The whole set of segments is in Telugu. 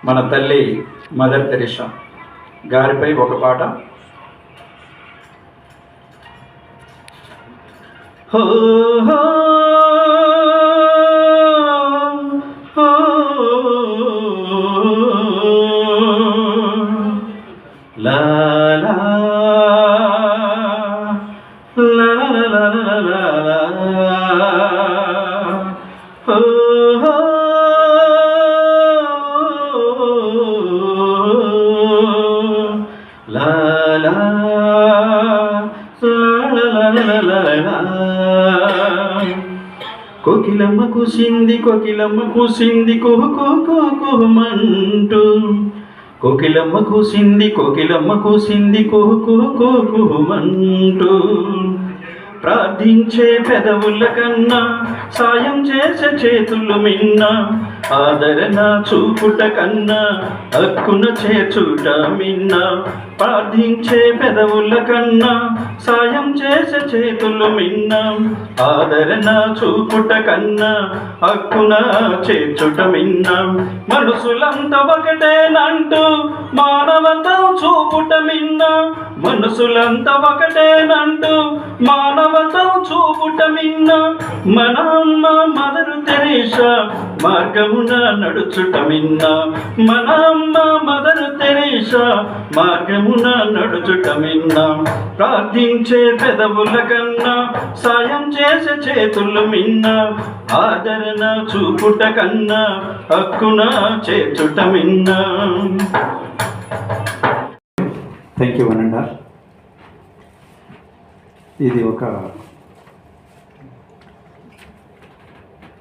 మన తల్లి మదర్ తెరిసా గారిపై ఒక పాట. హో హో హో లా లా లా లా లా లా హో హో లా లా కోకిలమ్మ కూసింది కోకిలమ్మ కూసింది కుహు కుహు కుహుమంటూ, కోకిలమ్మ కూసింది కోకిలమ్మ కూసింది కుహు కుహు కుహుమంటూ, ప్రార్థించే పెదవుల కన్నా సాయం చేసే చేతులు మిన్న, ఆదరణ చూపుట కన్నా హక్కున చేర్చుట మిన్న. ప్రార్థించే పెదవుల కన్నా సాయం చేసే చేతులు మిన్న, ఆదరణ చూపుట కన్నా హక్కున చేర్చుట మిన్న. మనసులంతా ఒకటేనంటూ మానవతం చూపుట మిన్న, మనసులంతా ఒకటేనంటూ మానవతం చూపుట మిన్న. మన అమ్మ మదరు తెరీసా మార్గమున నడుచుట మిన్న, మన అమ్మ మదరు తెరీసా మార్గమున నడుచుట మిన్న. ప్రార్థించే పెదవుల కన్నా సాయం చేసే చేతులు మిన్న, ఆదరణ చూపుట కన్నా హక్కున చేర్చుట మిన్న. థ్యాంక్ యూ వనండా. ఇది ఒక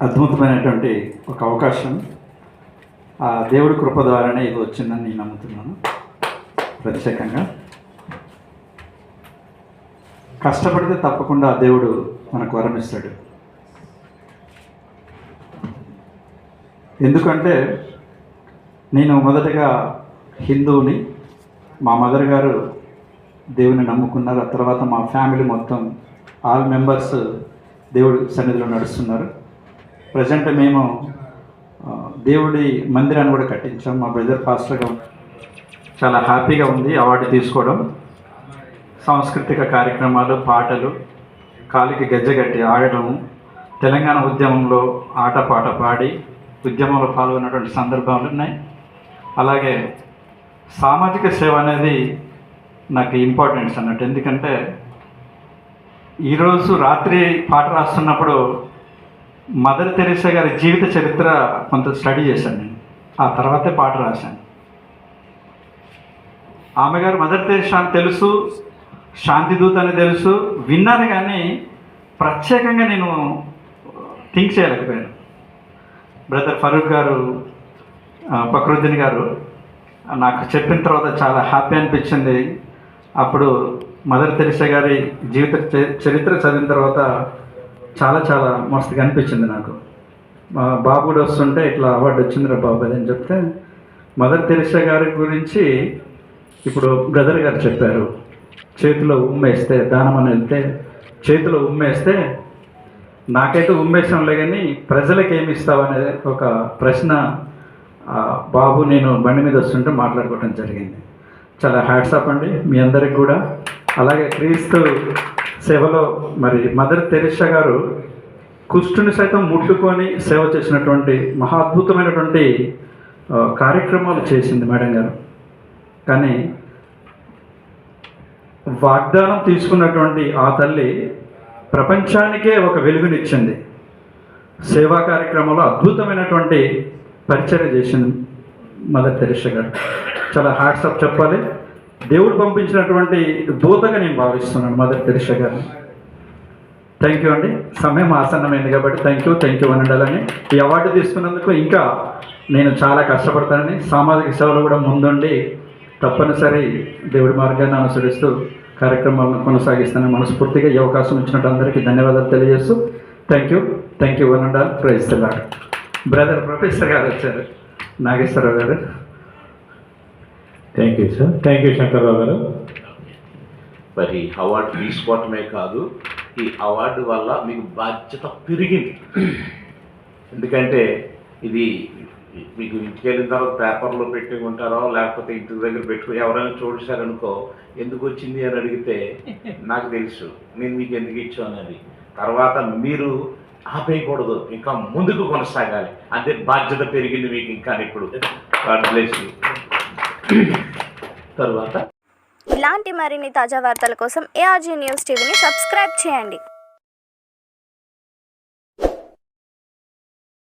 అద్భుతమైనటువంటి ఒక అవకాశం. ఆ దేవుడి కృప ద్వారానే ఇది వచ్చిందని నేను నమ్ముతున్నాను. ప్రత్యేకంగా కష్టపడితే తప్పకుండా దేవుడు మనకు వరం ఇస్తాడు. ఎందుకంటే నేను మొదటగా హిందువుని, మా మదర్ గారు దేవుని నమ్ముకున్నారు. ఆ తర్వాత మా ఫ్యామిలీ మొత్తం ఆల్ మెంబర్స్ దేవుడి సన్నిధిలో నడుస్తున్నారు. ప్రజెంట్ మేము దేవుడి మందిరాన్ని కూడా కట్టించాం. మా బ్రదర్ పాస్టర్గా చాలా హ్యాపీగా ఉంది అవార్డు తీసుకోవడం. సాంస్కృతిక కార్యక్రమాలు, పాటలు, కాలికి గజ్జగట్టి ఆడటం, తెలంగాణ ఉద్యమంలో ఆటపాట పాడి ఉద్యమంలో పాల్గొన్నటువంటి సందర్భాలు ఉన్నాయి. అలాగే సామాజిక సేవ అనేది నాకు ఇంపార్టెన్స్ అన్నట్టు. ఎందుకంటే ఈరోజు రాత్రి పాట రాస్తున్నప్పుడు మదర్ తెరీసా గారి జీవిత చరిత్ర కొంత స్టడీ చేశాను నేను. ఆ తర్వాతే పాట రాశాను. ఆమె గారు మదర్ తెరీసా అని తెలుసు, శాంతిదూత అని తెలుసు, విన్నాను, కానీ ప్రత్యేకంగా నేను థింక్ చేయలేకపోయాను. బ్రదర్ ఫరూక్ గారు, ఫక్రుద్దీన్ గారు నాకు చెప్పిన తర్వాత చాలా హ్యాపీ అనిపించింది. అప్పుడు మదర్ తెరీసా గారి జీవిత చరిత్ర చదివిన తర్వాత చాలా చాలా మస్తుగా అనిపించింది నాకు. మా బాబు కూడా వస్తుంటే ఇట్లా అవార్డు వచ్చిందిరా బాబు అని చెప్తే, మదర్ తెరీసా గారి గురించి ఇప్పుడు బ్రదర్ గారు చెప్పారు. చేతిలో ఉమ్మేస్తే, దానం అని వెళ్తే చేతిలో ఉమ్మేస్తే, నాకైతే ఉమ్మేసంలే కానీ ప్రజలకు ఏమి ఇస్తావు అనే ఒక ప్రశ్న బాబు నేను బండి మీద వస్తుంటే మాట్లాడుకోవడం జరిగింది. చాలా హ్యాట్సాప్ అండి మీ అందరికి కూడా. అలాగే క్రీస్తు సేవలో మరి మదర్ తెరీసా గారు కుష్టుని సైతం ముట్టుకొని సేవ చేసినటువంటి మహా అద్భుతమైనటువంటి కార్యక్రమాలు చేసింది మేడం గారు. కానీ వాగ్దానం తీసుకున్నటువంటి ఆ తల్లి ప్రపంచానికే ఒక వెలుగునిచ్చింది. సేవా కార్యక్రమంలో అద్భుతమైనటువంటి పరిచర్య చేసింది మదర్ తెరీసా గారు. చాలా హ్యాట్సాప్ చెప్పాలి. దేవుడు పంపించినటువంటి దూతగా నేను భావిస్తున్నాను మదర్ తెరీసా గారిని. థ్యాంక్ యూ అండి. సమయం ఆసన్నమైంది కాబట్టి థ్యాంక్ యూ అనండాలని. ఈ అవార్డు తీసుకున్నందుకు ఇంకా నేను చాలా కష్టపడతానని, సామాజిక సేవలో కూడా ముందుండి తప్పనిసరి దేవుడి మార్గాన్ని అనుసరిస్తూ కార్యక్రమాలను కొనసాగిస్తానని మనస్ఫూర్తిగా ఈ అవకాశం ఇచ్చినట్టు అందరికీ ధన్యవాదాలు తెలియజేస్తూ థ్యాంక్ యూ అనండాలి. Praise the Lord. Brother professor గారు వచ్చారు, నాగేశ్వరరావు గారు. Thank you sir. Thank you Shankarrao గారు. మరి అవార్డు తీసుకోవటమే కాదు, ఈ అవార్డు వల్ల మీకు బాధ్యత పెరిగింది. ఎందుకంటే ఇది మీకు ఇంటికి వెళ్ళిన తర్వాత పేపర్లో పెట్టి ఉంటారో లేకపోతే ఇంటి దగ్గర పెట్టుకుని ఎవరైనా చూసారనుకో ఎందుకు వచ్చింది అని అడిగితే నాకు తెలుసు నేను మీకు ఎందుకు ఇచ్చాను అని. తర్వాత మీరు ఆపేయకూడదు, ఇంకా ముందుకు కొనసాగాలి, అదే బాధ్యత పెరిగింది మీకు ఇంకా ఇప్పుడు. God bless you. తర్వాత ఇలాంటి మరిన్ని తాజా వార్తల కోసం ARG న్యూస్ టీవీని సబ్స్క్రైబ్ చేయండి.